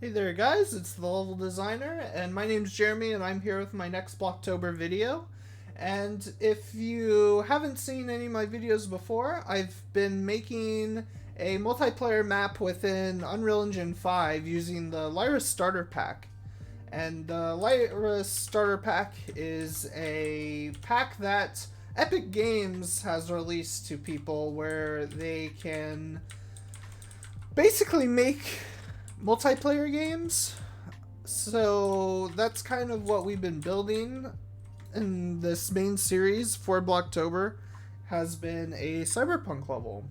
Hey there guys, it's the Level Designer, and my name's Jeremy, and I'm here with my next Blocktober video. And if you haven't seen any of my videos before, I've been making a multiplayer map within Unreal Engine 5 using the Lyra Starter Pack. And the Lyra Starter Pack is a pack that Epic Games has released to people where they can basically make multiplayer games. So that's kind of what we've been building in this main series for Blocktober, has been a cyberpunk level.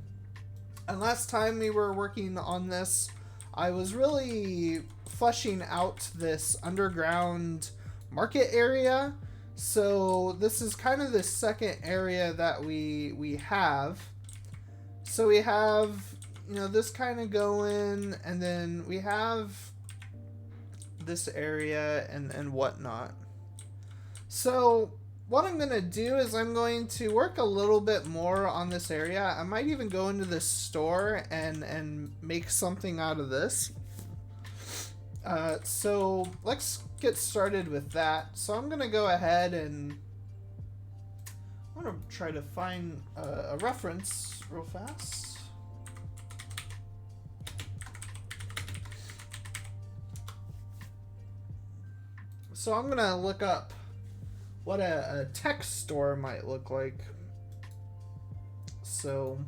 And last time we were working on this, I was really fleshing out this underground market area. So this is kind of the second area that we have. So we have, this kind of going, and then we have this area and whatnot. So what I'm going to do is I'm going to work a little bit more on this area. I might even go into this store and make something out of this. So let's get started with that. So I'm going to go ahead and I'm going to try to find a reference real fast. So I'm going to look up what a tech store might look like. So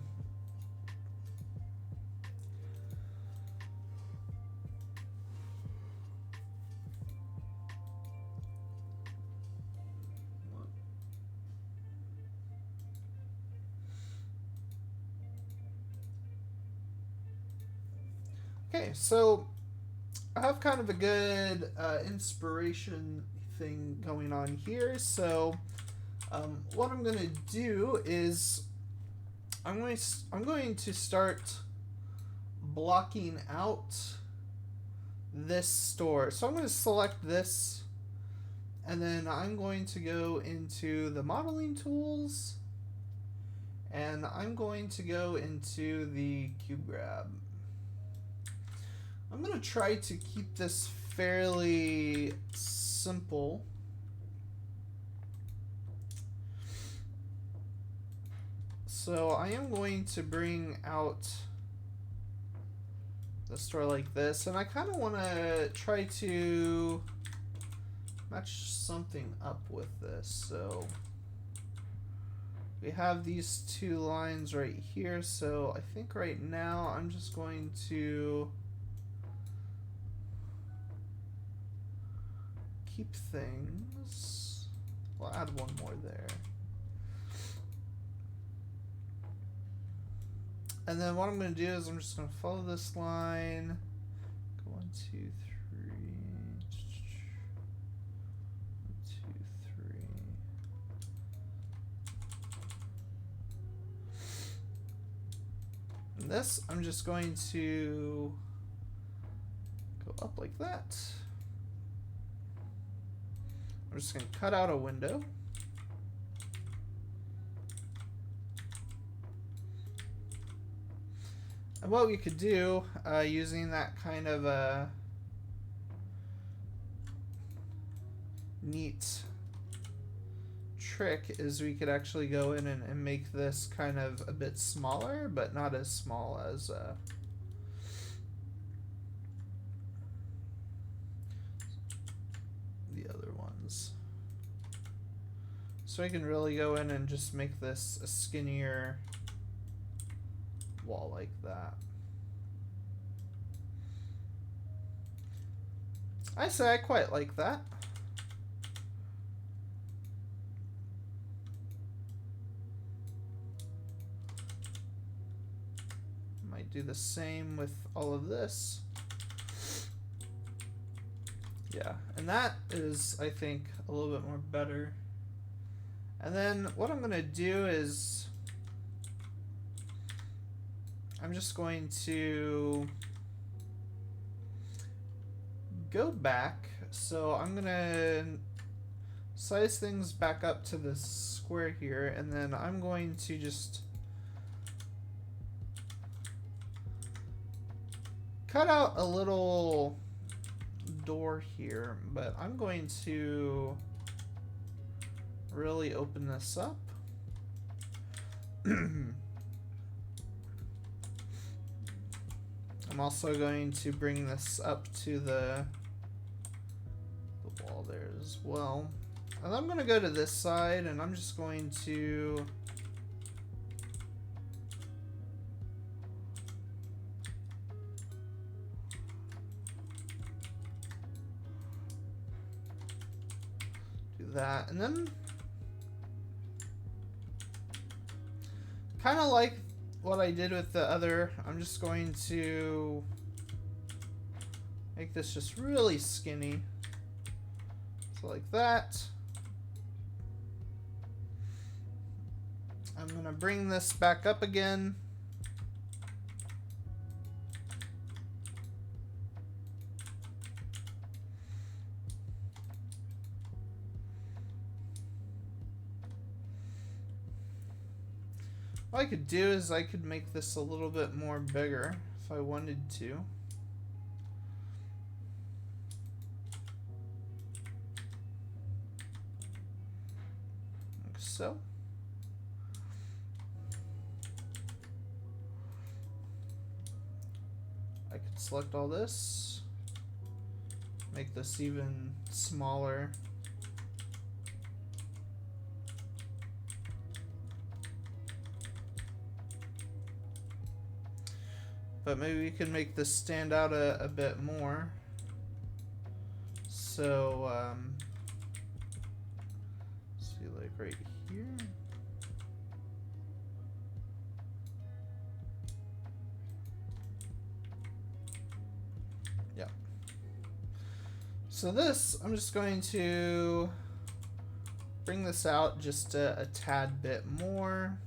okay, so I have kind of a good inspiration thing going on here. So what I'm going to do is I'm going to start blocking out this store. So I'm going to select this, and then I'm going to go into the modeling tools, and I'm going to go into the cube grab. I'm going to try to keep this fairly simple. So I am going to bring out the store like this, and I kind of want to try to match something up with this. So we have these two lines right here, so I think right now I'm just going to keep things. We'll add one more there. And then what I'm going to do is I'm just going to follow this line. Go 1, 2, 3. 1, 2, 3. And this, I'm just going to go up like that. I'm just going to cut out a window. And what we could do using that kind of a neat trick is we could actually go in and make this kind of a bit smaller, but not as small as the other ones. So I can really go in and just make this a skinnier wall like that. I say I quite like that. Might do the same with all of this. Yeah, and that is, I think, a little bit more better. And then what I'm going to do is I'm just going to go back. So I'm going to size things back up to this square here, and then I'm going to just cut out a little door here, but I'm going to really open this up. I'm also going to bring this up to the wall there as well. And I'm going to go to this side, and I'm just going to do that. And then kind of like what I did with the other, I'm just going to make this just really skinny. So like that. I'm gonna bring this back up again. What I could do is I could make this a little bit more bigger if I wanted to. Like so. I could select all this, make this even smaller. But maybe we can make this stand out a bit more. So, see, like right here. Yeah. So this, I'm just going to bring this out just a tad bit more.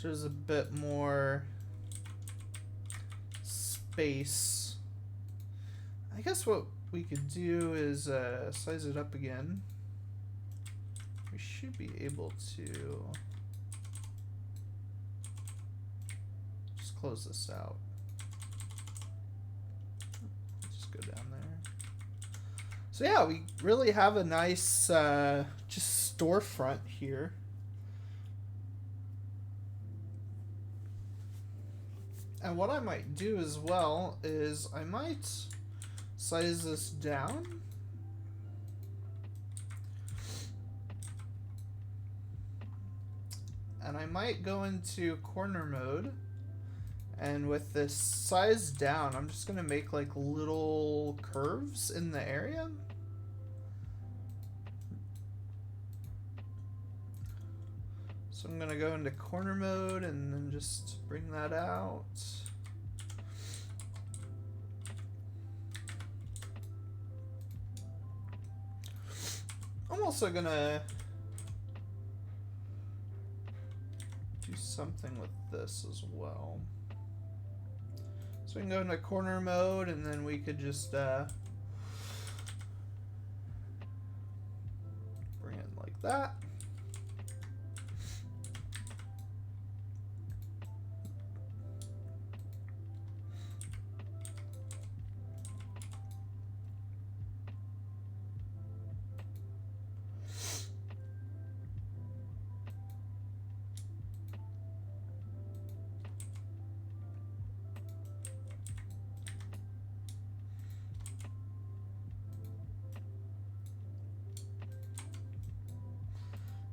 There's a bit more space. I guess what we could do is size it up again. We should be able to just close this out. Just go down there. So yeah, we really have a nice just storefront here. And what I might do as well is I might size this down. And I might go into corner mode. And with this size down, I'm just going to make like little curves in the area. So I'm going to go into corner mode and then just bring that out. I'm also going to do something with this as well. So we can go into corner mode and then we could just bring it like that.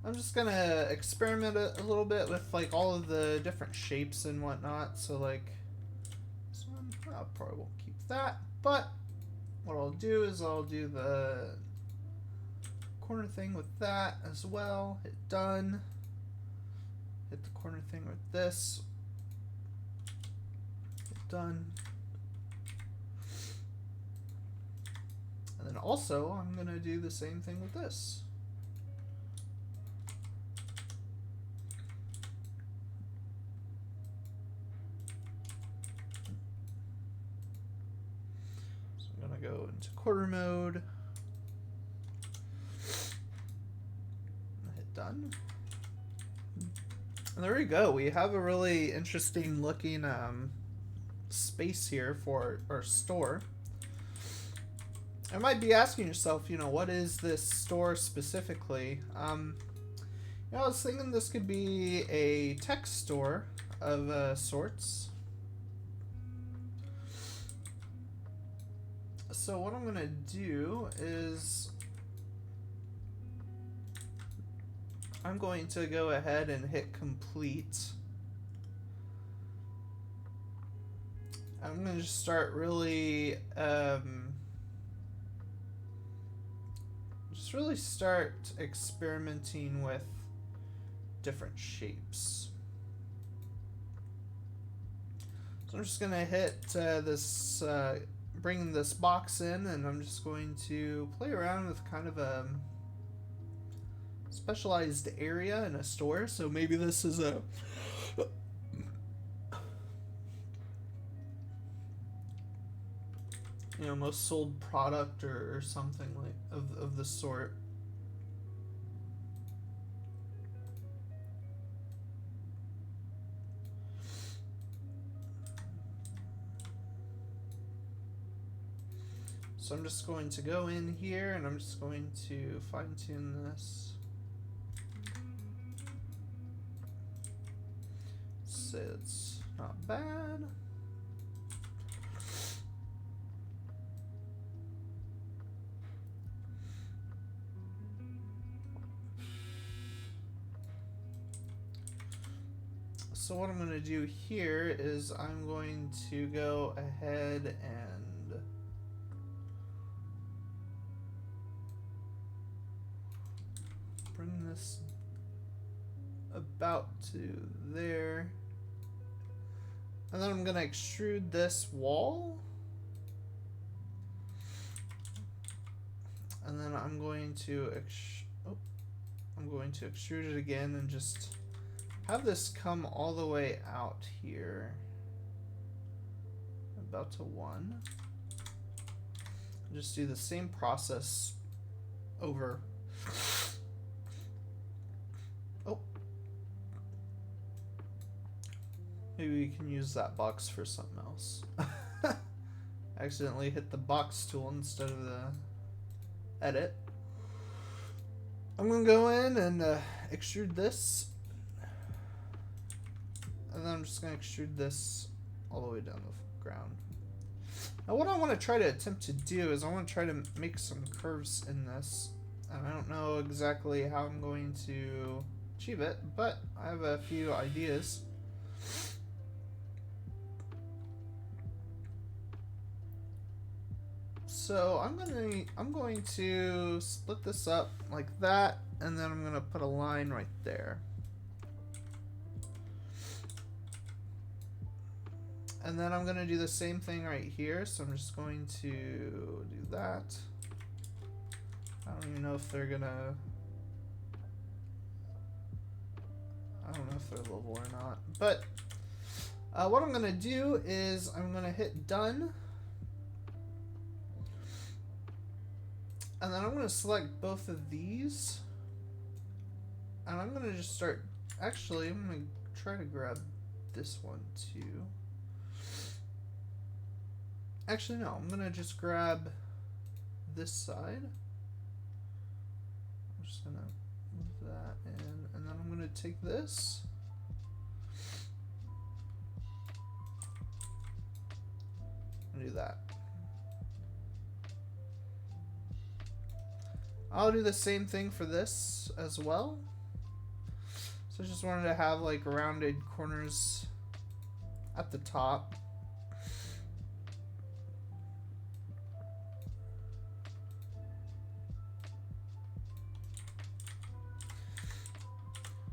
I'm just gonna experiment a little bit with like all of the different shapes and whatnot. So like this one, I probably won't keep that, but what I'll do is I'll do the corner thing with that as well. Hit done. Hit the corner thing with this. Hit done. And then also I'm gonna do the same thing with this. going to go into quarter mode. Hit done. And there we go. We have a really interesting looking space here for our store. I might be asking yourself, you know, what is this store specifically? You know, I was thinking this could be a tech store of sorts. So what I'm gonna do is I'm going to go ahead and hit complete. I'm gonna just start really start experimenting with different shapes. So I'm just gonna hit this bring this box in, and I'm just going to play around with kind of a specialized area in a store. So maybe this is a you know, most sold product or something like of the sort. So I'm just going to go in here and I'm just going to fine tune this. So it's not bad. So what I'm going to do here is I'm going to go ahead and bring this about to there. And then I'm going to extrude this wall. And then I'm going to extrude it again and just have this come all the way out here. About to 1. Just do the same process over. Oh. Maybe we can use that box for something else. Accidentally hit the box tool instead of the edit. I'm gonna go in and extrude this. And then I'm just going to extrude this all the way down the ground. Now what I want to try to attempt to do is I want to try to make some curves in this. And I don't know exactly how I'm going to achieve it, but I have a few ideas. So I'm going to split this up like that, and then I'm going to put a line right there. And then I'm going to do the same thing right here, so I'm just going to do that. I don't even know if they're going to... I don't know if they're level or not. But what I'm going to do is I'm going to hit done. And then I'm going to select both of these. And I'm going to just start... Actually, I'm going to try to grab this one too. Actually, no, I'm going to just grab this side. I'm just going to move that in, and then I'm going to take this. And do that. I'll do the same thing for this as well. So I just wanted to have like rounded corners at the top.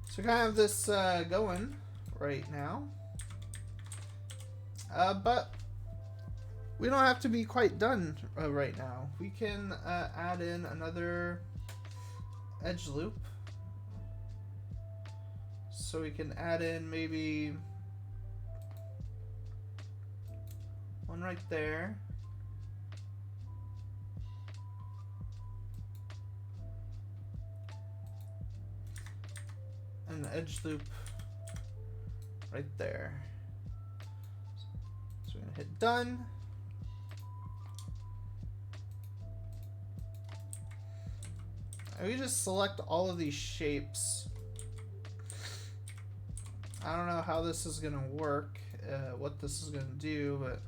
So kind of have this going right now, but we don't have to be quite done right now. We can add in another edge loop. So we can add in maybe one right there. an edge loop right there. So we're gonna hit done. And we just select all of these shapes. I don't know how this is gonna work, what this is gonna do, but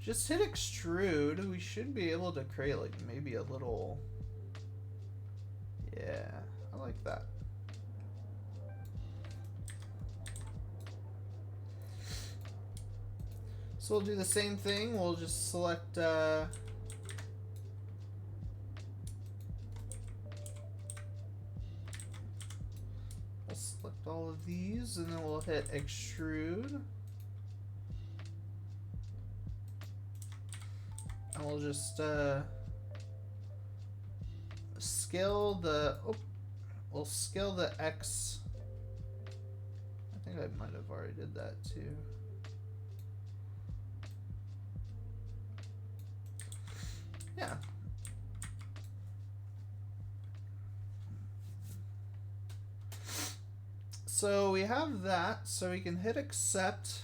just hit extrude. We should be able to create like maybe a little, yeah, I like that. So we'll do the same thing. We'll just select we'll select all of these, and then we'll hit extrude. And we'll just scale the, we'll scale the X. I think I might have already did that too. Yeah. So we have that, so we can hit accept.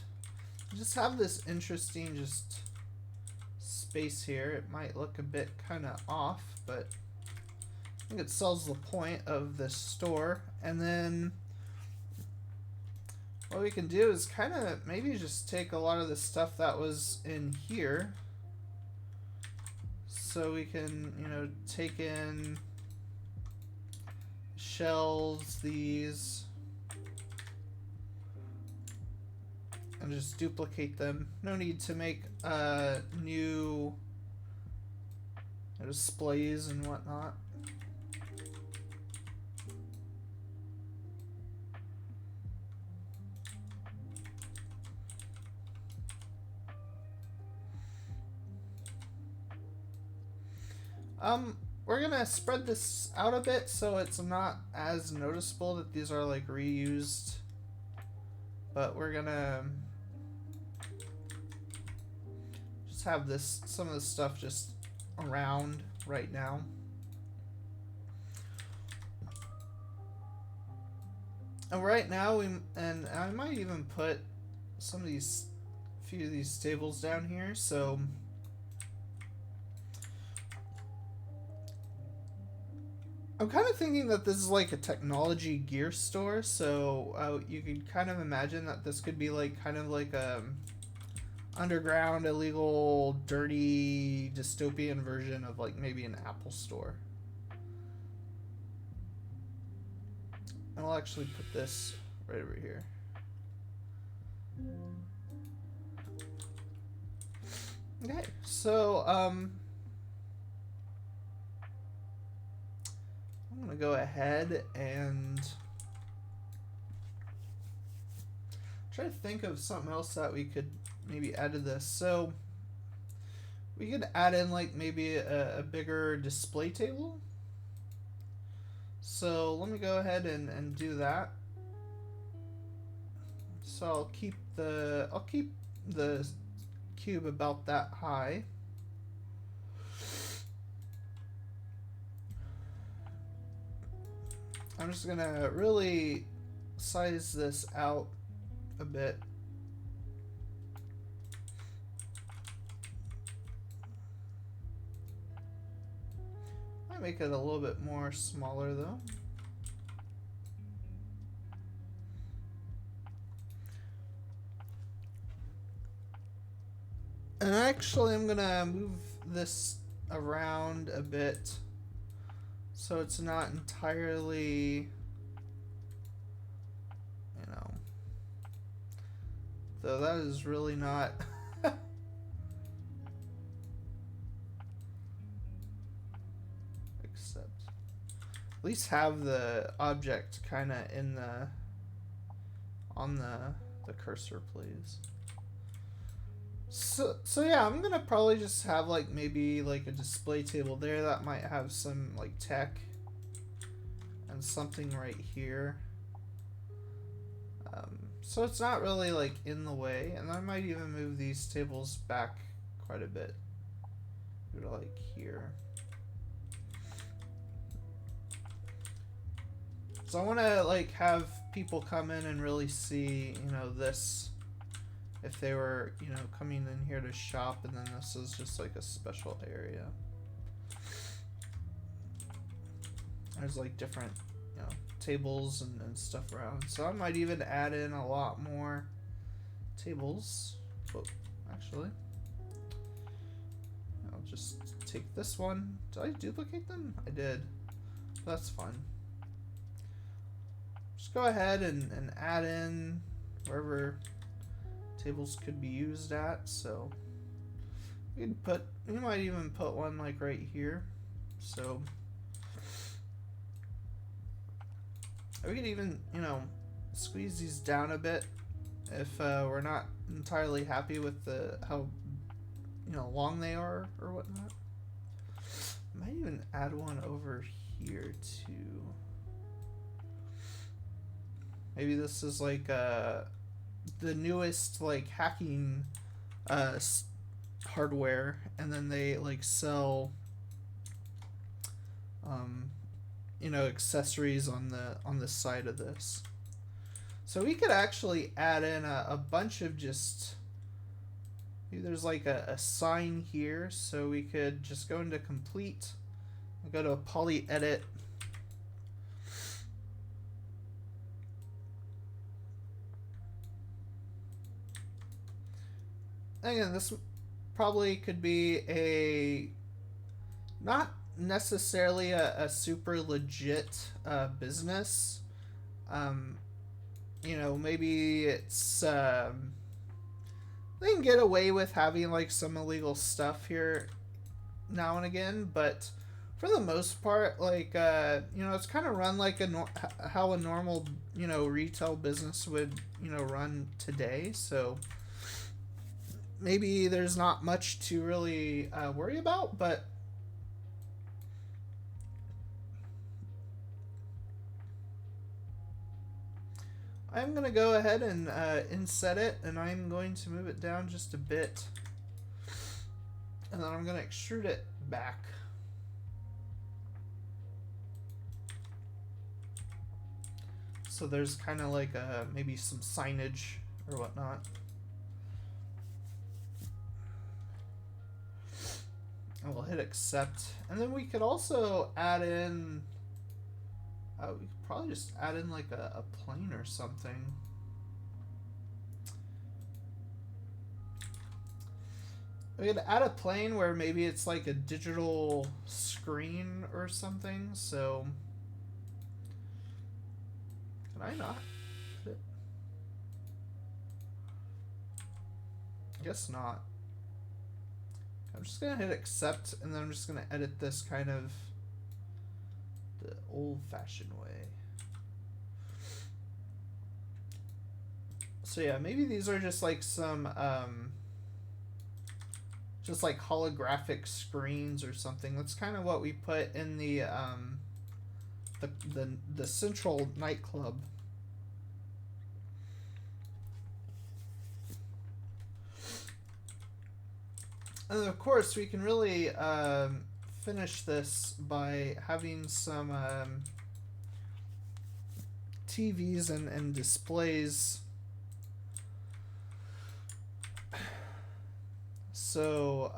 Just have this interesting just space here. It might look a bit kind of off, but I think it sells the point of this store. And then what we can do is kind of maybe just take a lot of the stuff that was in here. So we can, you know, take in shelves, these, and just duplicate them. No need to make new displays and whatnot. We're gonna spread this out a bit so it's not as noticeable that these are like reused, but we're gonna just have this, some of the stuff just around right now. And right now and I might even put some of these, few of these tables down here, so I'm kind of thinking that this is like a technology gear store, so you could kind of imagine that this could be like kind of like a underground, illegal, dirty, dystopian version of like maybe an Apple store. And I'll actually put this right over here. Okay, so I'm gonna go ahead and try to think of something else that we could maybe add to this. So we could add in like maybe a bigger display table. So let me go ahead and do that. So I'll keep the cube about that high. I'm just gonna really size this out a bit. Might make it a little bit more smaller though. And actually I'm gonna move this around a bit so it's not entirely, you know, though that is really not except at least have the object kind of in the on the cursor, please. So yeah, I'm gonna probably just have like maybe like a display table there that might have some like tech and something right here. So it's not really like in the way, and I might even move these tables back quite a bit. Go to like here. So I want to like have people come in and really see, you know, this, if they were, you know, coming in here to shop, and then this is just like a special area. There's like different, you know, tables and stuff around. So I might even add in a lot more tables. Oh, actually, I'll just take this one. Did I duplicate them? I did. That's fun. Just go ahead and add in wherever tables could be used at. So we might even put one like right here. So we could even, you know, squeeze these down a bit if we're not entirely happy with how, you know, long they are or whatnot. Might even add one over here too. Maybe this is like the newest like hacking hardware, and then they like sell you know, accessories on the side of this. So we could actually add in a bunch of just, maybe there's like a sign here, so we could just go into complete, go to poly edit, again, this probably could be a not necessarily a super legit business. You know, maybe it's they can get away with having like some illegal stuff here now and again, but for the most part, like you know, it's kind of run like how a normal, you know, retail business would, you know, run today. So maybe there's not much to really worry about, but I'm going to go ahead and inset it, and I'm going to move it down just a bit, and then I'm going to extrude it back. So there's kind of like maybe some signage or whatnot. And we'll hit accept, and then we could also add in we could probably just add in like a plane or something. We could add a plane where maybe it's like a digital screen or something. So can I not fit? I guess not. I'm just gonna hit accept, and then I'm just gonna edit this kind of the old-fashioned way. So yeah, maybe these are just like some just like holographic screens or something. That's kind of what we put in the central nightclub. And of course, we can really finish this by having some TVs and displays. So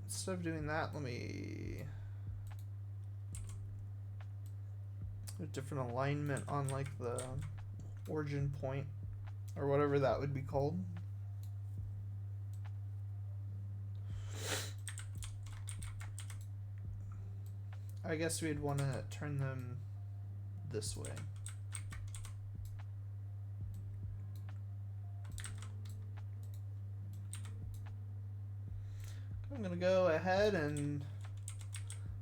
instead of doing that, let me do a different alignment on like the origin point, or whatever that would be called. I guess we'd want to turn them this way. I'm going to go ahead and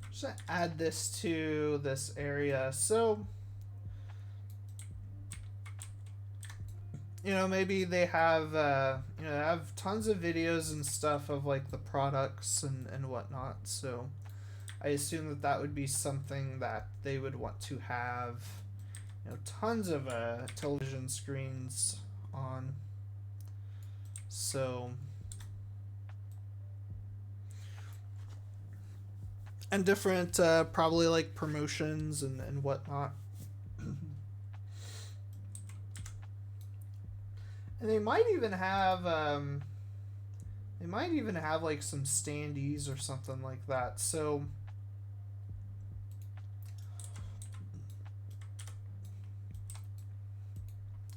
just add this to this area. So, you know, maybe they have, you know, have tons of videos and stuff of like the products and whatnot. So I assume that that would be something that they would want to have, you know, tons of television screens on. So, and different probably like promotions and whatnot. And they might even have like some standees or something like that. So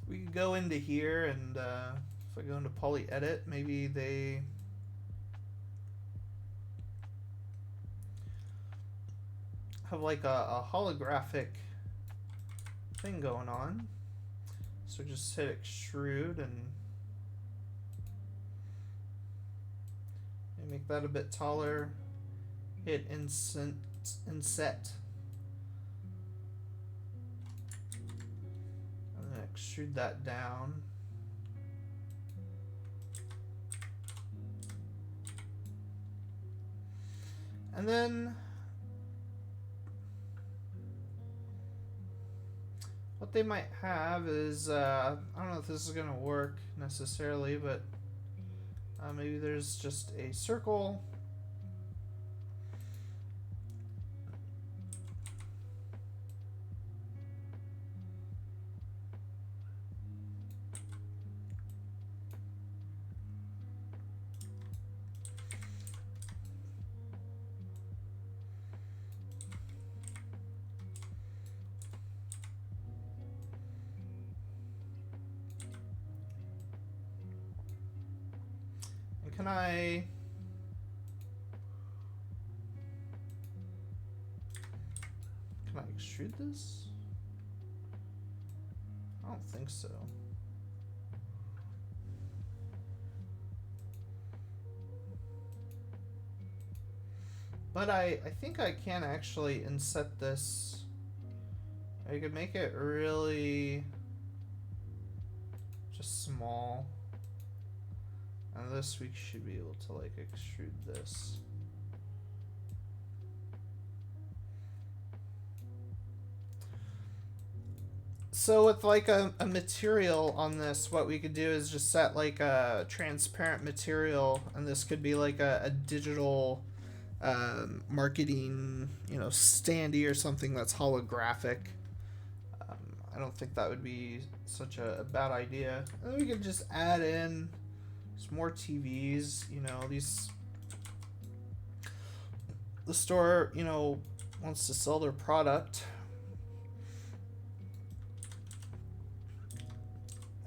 we could go into here and if I go into poly edit, maybe they have like a holographic thing going on. So just hit extrude and make that a bit taller. Hit inset. And then extrude that down. And then what they might have is, I don't know if this is going to work necessarily, but maybe there's just a circle. Can I extrude this? I don't think so. But I think I can actually inset this. I could make it really just small. And this we should be able to like extrude this. So with like a material on this, what we could do is just set like a transparent material, and this could be like a digital marketing, you know, standee or something that's holographic. I don't think that would be such a bad idea. And then we could just add in some more TVs, you know, the store, you know, wants to sell their product.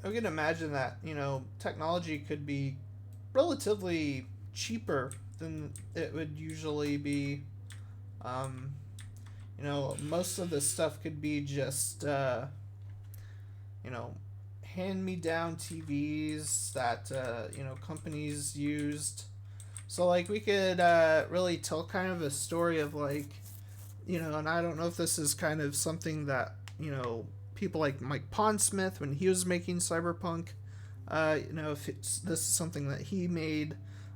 I can imagine that, you know, technology could be relatively cheaper than it would usually be. You know, most of this stuff could be just, you know, hand-me-down TVs that, you know, companies used. So, like, we could really tell kind of a story of, like, you know, and I don't know if this is kind of something that, you know, people like Mike Pondsmith, when he was making Cyberpunk, you know, if this is something that he made,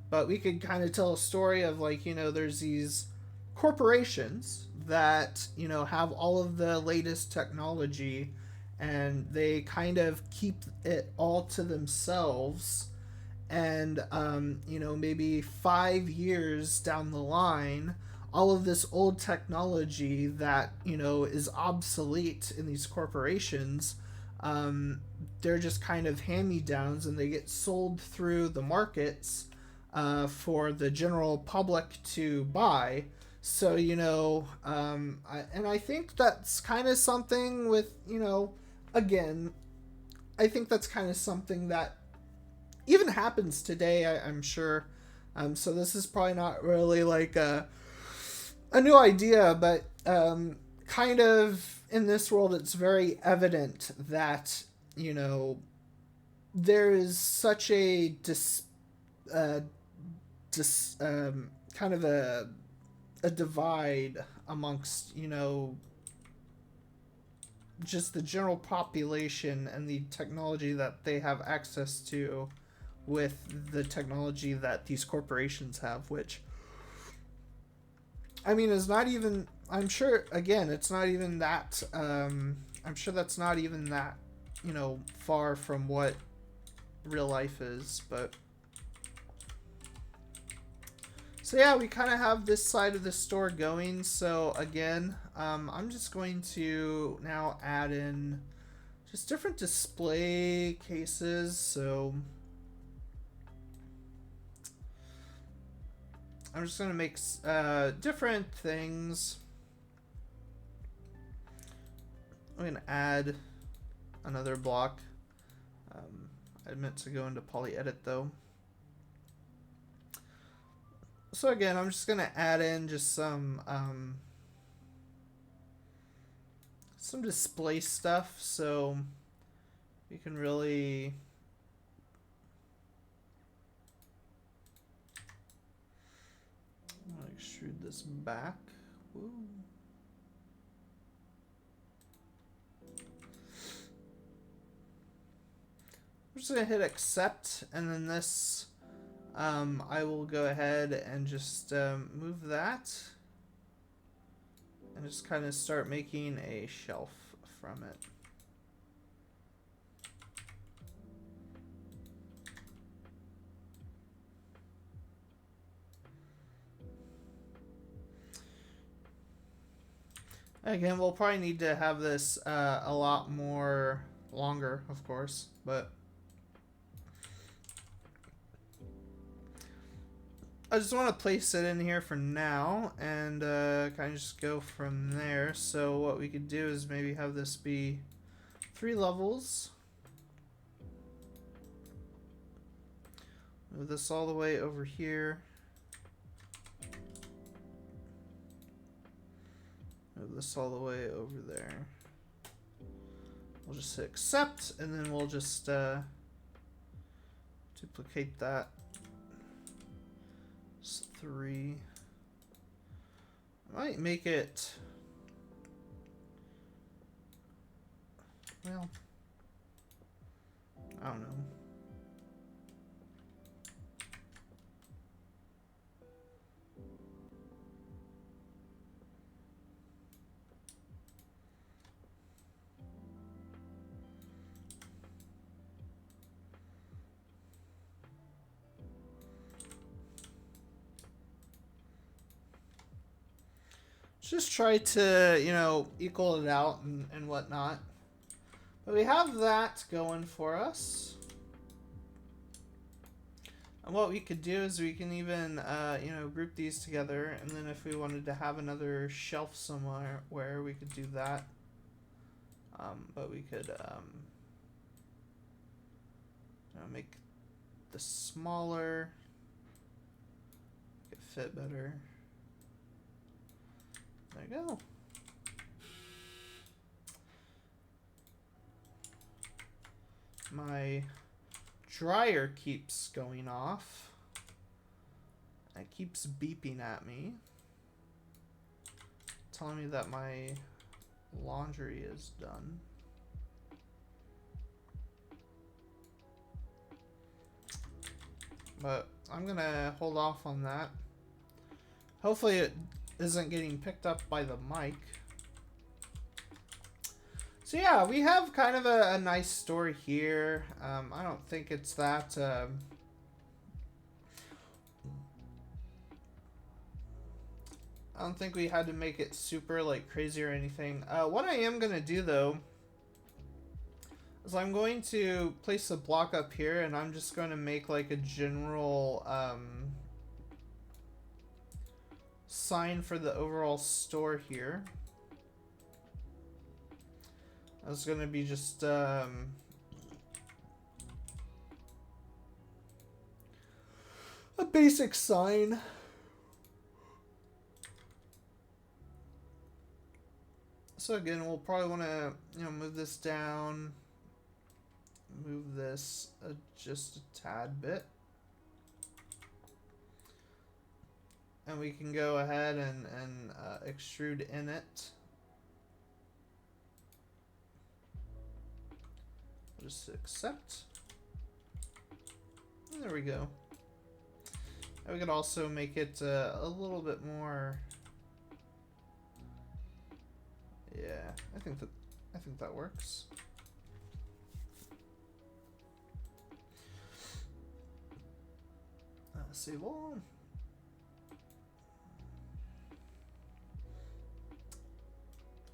but we could kind of tell a story of, like, you know, there's these corporations that, you know, have all of the latest technology, and they kind of keep it all to themselves. And, you know, maybe 5 years down the line, all of this old technology that, you know, is obsolete in these corporations, they're just kind of hand-me-downs, and they get sold through the markets for the general public to buy. So, you know, I think that's kind of something with, you know, again, I think that's kind of something that even happens today, I'm sure. So this is probably not really like a new idea, but kind of in this world, it's very evident that, you know, there is such a kind of a divide amongst, you know, just the general population and the technology that they have access to with the technology that these corporations have, which, I mean, is not even, I'm sure, again, it's not even that, I'm sure that's not even that, you know, far from what real life is, but. So yeah, we kind of have this side of the store going. So again, I'm just going to now add in just different display cases. So I'm just going to make different things. I'm going to add another block. I meant to go into poly edit though. So again, I'm just gonna add in just some display stuff, so we can really extrude this back. Woo. I'm just gonna hit accept, and then this, I will go ahead and just move that, and just kind of start making a shelf from it. Again, we'll probably need to have this a lot more longer, of course, but I just want to place it in here for now and kind of just go from there. So what we could do is maybe have this be 3 levels. Move this all the way over here. Move this all the way over there. We'll just hit accept, and then we'll just duplicate that. It's 3. I might make it, well, I don't know. Just try to, you know, equal it out and whatnot. But we have that going for us. And what we could do is we can even, you know, group these together. And then if we wanted to have another shelf somewhere where we could do that. But we could you know, make this smaller. Make it fit better. There you go. My dryer keeps going off. It keeps beeping at me, telling me that my laundry is done. But I'm gonna hold off on that. Hopefully it isn't getting picked up by the mic. So yeah, we have kind of a nice story here. I don't think it's that I don't think we had to make it super like crazy or anything. What I am gonna do though is I'm going to place a block up here, and I'm just going to make like a general sign for the overall store here. That's going to be just a basic sign. So again, we'll probably want to, you know, move this down, move this just a tad bit. And we can go ahead and extrude in it. Just accept. And there we go. And we could also make it a little bit more. Yeah, I think that works. Save all.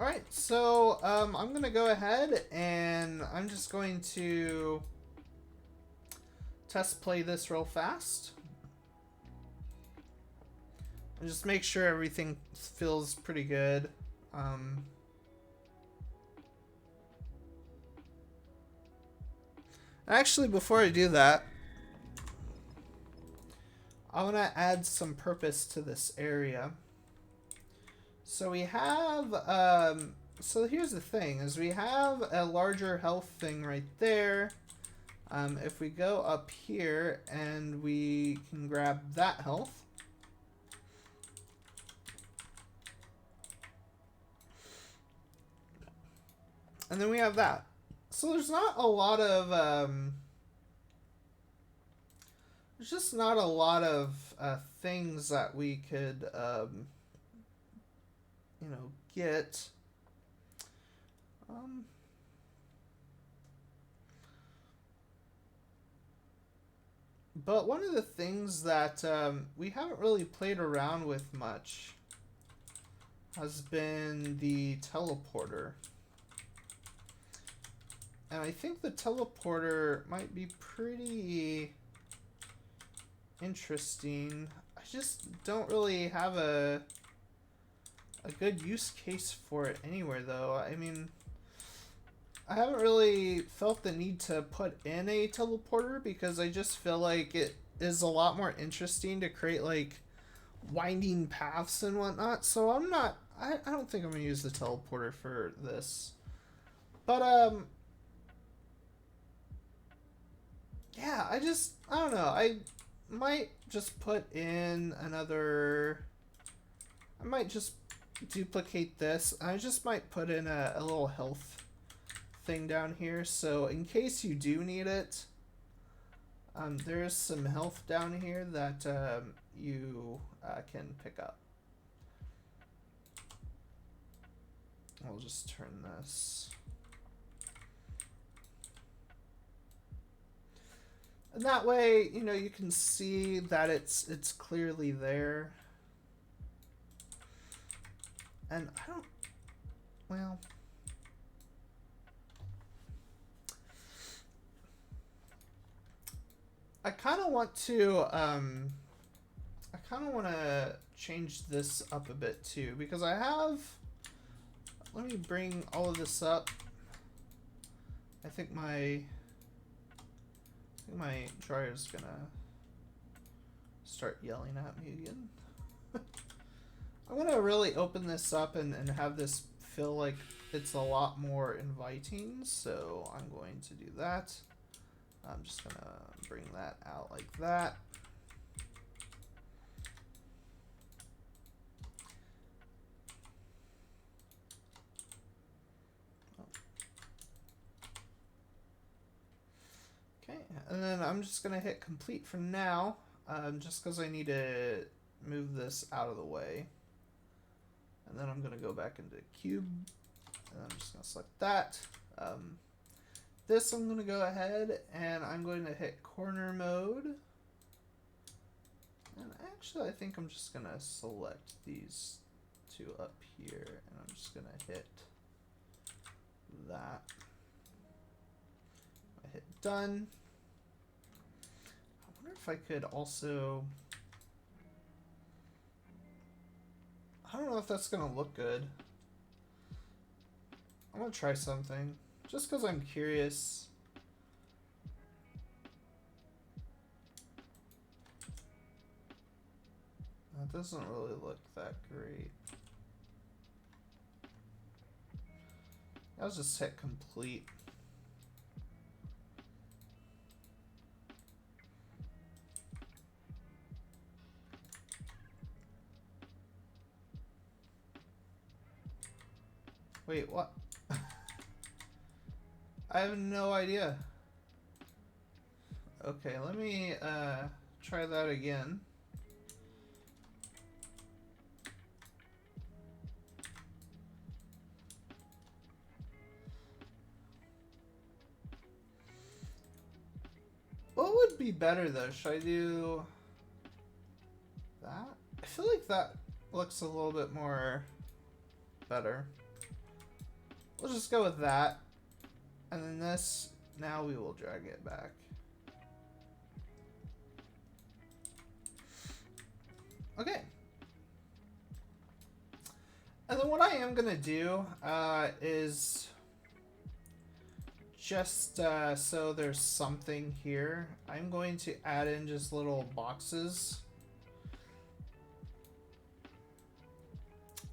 Alright, so I'm going to go ahead and I'm just going to test play this real fast. And just make sure everything feels pretty good. Actually, before I do that, I want to add some purpose to this area. So we have, so here's the thing, is we have a larger health thing right there. If we go up here and we can grab that health. And then we have that. So there's not a lot of, there's just not a lot of things that we could, you know, get. But one of the things that we haven't really played around with much has been the teleporter. And I think the teleporter might be pretty interesting. I just don't really have a good use case for it anywhere, though. I mean, I haven't really felt the need to put in a teleporter because I just feel like it is a lot more interesting to create, like, winding paths and whatnot. So I don't think I'm going to use the teleporter for this. But, yeah, I don't know. I might just put in another... I might just duplicate this. I just might put in a little health thing down here. So in case you do need it, there's some health down here that you can pick up. I'll just turn this... And that way, you know, you can see that it's clearly there. And I don't... Well... I kind of want to... I kind of want to change this up a bit, too. Because I have... Let me bring all of this up. I think my dryer's gonna start yelling at me again. I'm gonna really open this up and have this feel like it's a lot more inviting, so I'm going to do that. I'm just gonna bring that out like that. And then I'm just going to hit complete for now, just because I need to move this out of the way. And then I'm going to go back into cube, and I'm just going to select that. This I'm going to go ahead and I'm going to hit corner mode. And actually I think I'm just going to select these two up here, and I'm just going to hit that. I hit done. I wonder if I could also... I don't know if that's going to look good. I'm going to try something, just because I'm curious. That doesn't really look that great. I'll just hit complete. Wait, what? I have no idea. Okay, let me try that again. What would be better though? Should I do that? I feel like that looks a little bit more better. we'll just go with that. And then this, now we will drag it back. Okay. And then what I am going to do is just so there's something here, I'm going to add in just little boxes.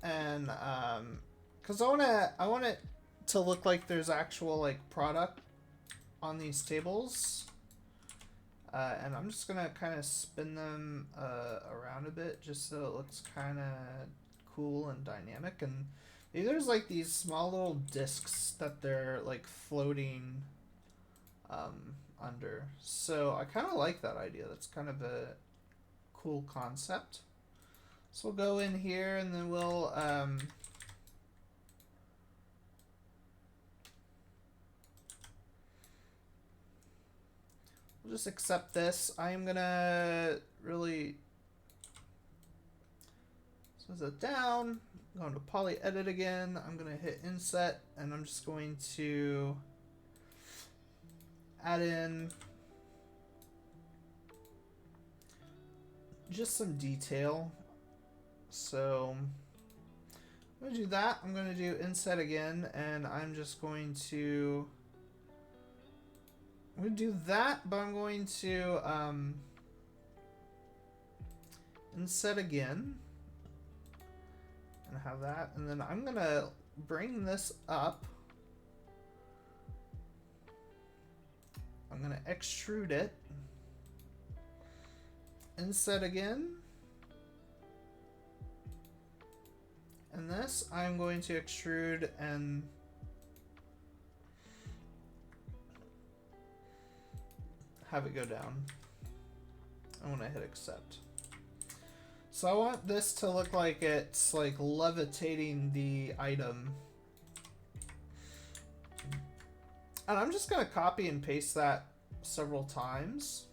And because I want it to look like there's actual like product on these tables. And I'm just gonna kind of spin them around a bit just so it looks kind of cool and dynamic. And maybe there's like these small little discs that they're like floating under. So I kind of like that idea. That's kind of a cool concept. So we'll go in here and then we'll just accept this. I'm gonna really send it down. I'm going to poly edit again. I'm gonna hit inset and I'm just going to add in just some detail. So I'm gonna do that. I'm gonna do inset again, and I'm just going to do that, but I'm going to inset again and have that, and then I'm gonna bring this up. I'm gonna extrude it, inset again, and this I'm going to extrude and have it go down. I want to hit accept. So I want this to look like it's like levitating the item. And I'm just going to copy and paste that several times.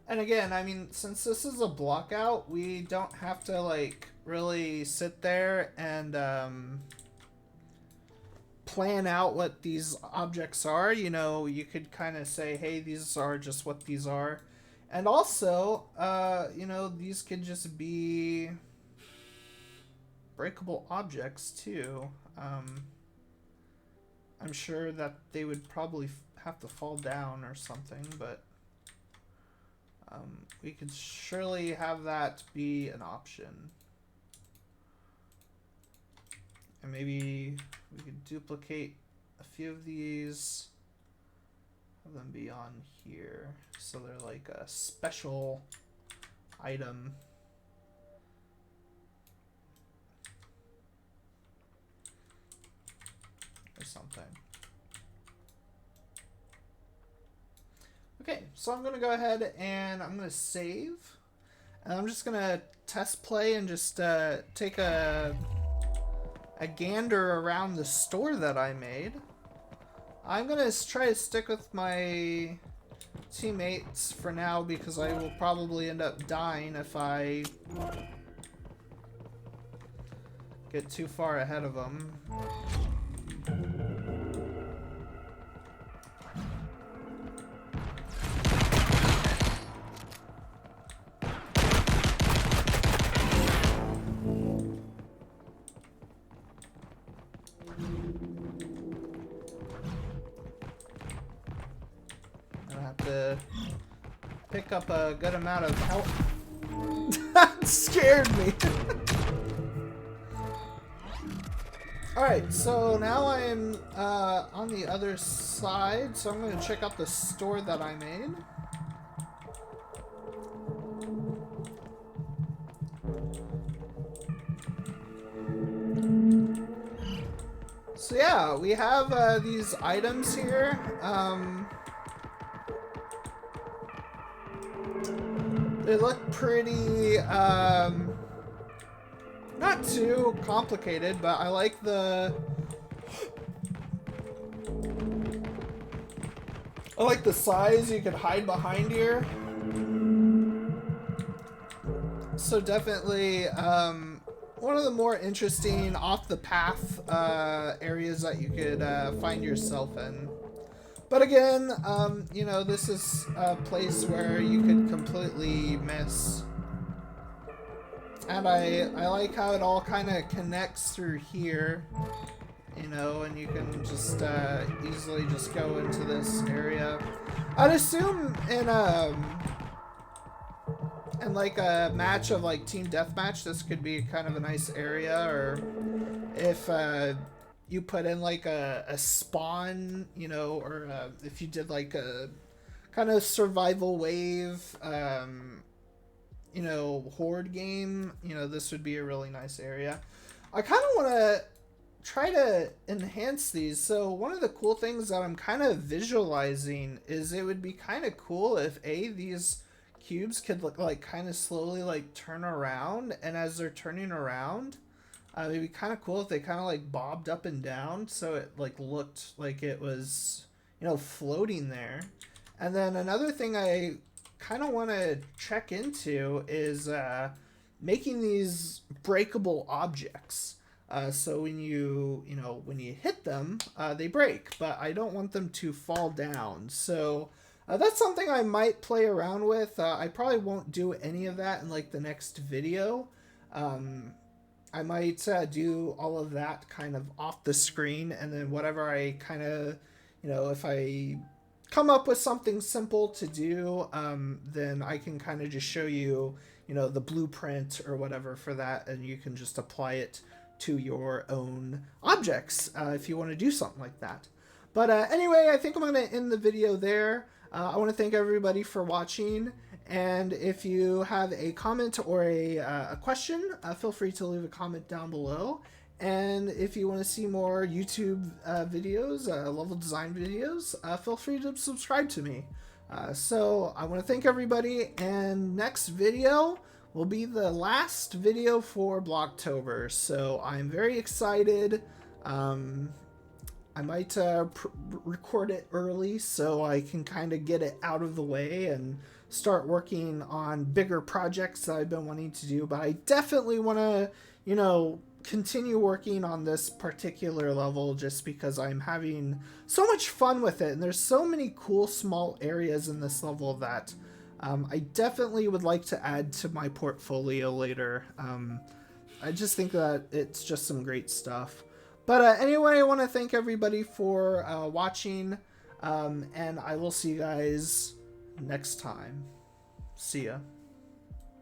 And again, I mean, since this is a block out, we don't have to like really sit there and plan out what these objects are. You know, you could kind of say, hey, these are just what these are. And also, you know, these could just be breakable objects too. I'm sure that they would probably have to fall down or something, but we could surely have that be an option. And maybe we could duplicate a few of these, have them be on here, so they're like a special item. Or something. Okay, so I'm going to go ahead and I'm going to save. And I'm just going to test play and just take a gander around the store that I made. I'm going to try to stick with my teammates for now because I will probably end up dying if I get too far ahead of them. Pick up a good amount of health. That scared me. Alright, so now I am on the other side, so I'm going to check out the store that I made. So yeah, we have these items here. They look pretty not too complicated, but I like the size you could hide behind here. So definitely one of the more interesting off the path areas that you could find yourself in. But again, you know, this is a place where you could completely miss. And I like how it all kind of connects through here, you know, and you can just easily just go into this area. I'd assume in like a match of like team deathmatch, this could be kind of a nice area, or if you put in like a spawn, you know, or if you did like a kind of survival wave, you know, horde game, you know, this would be a really nice area. I kind of want to try to enhance these. So one of the cool things that I'm kind of visualizing is it would be kind of cool if these cubes could look like kind of slowly like turn around, and as they're turning around, it'd be kind of cool if they kind of like bobbed up and down, so it like looked like it was, you know, floating there. And then another thing I kind of want to check into is making these breakable objects. So when you know, when you hit them, they break, but I don't want them to fall down. So that's something I might play around with. I probably won't do any of that in like the next video. I might do all of that kind of off the screen, and then whatever I kind of, you know, if I come up with something simple to do, then I can kind of just show you, you know, the blueprint or whatever for that, and you can just apply it to your own objects if you want to do something like that. But anyway, I think I'm going to end the video there. I want to thank everybody for watching, and if you have a comment or a question, feel free to leave a comment down below. And if you want to see more YouTube videos, level design videos, feel free to subscribe to me. So I want to thank everybody, and next video will be the last video for Blocktober. So I'm very excited. I might record it early so I can kind of get it out of the way and start working on bigger projects that I've been wanting to do. But I definitely want to, you know, continue working on this particular level just because I'm having so much fun with it, and there's so many cool small areas in this level that I definitely would like to add to my portfolio later. I just think that it's just some great stuff. But anyway, I want to thank everybody for watching, and I will see you guys next time. See ya.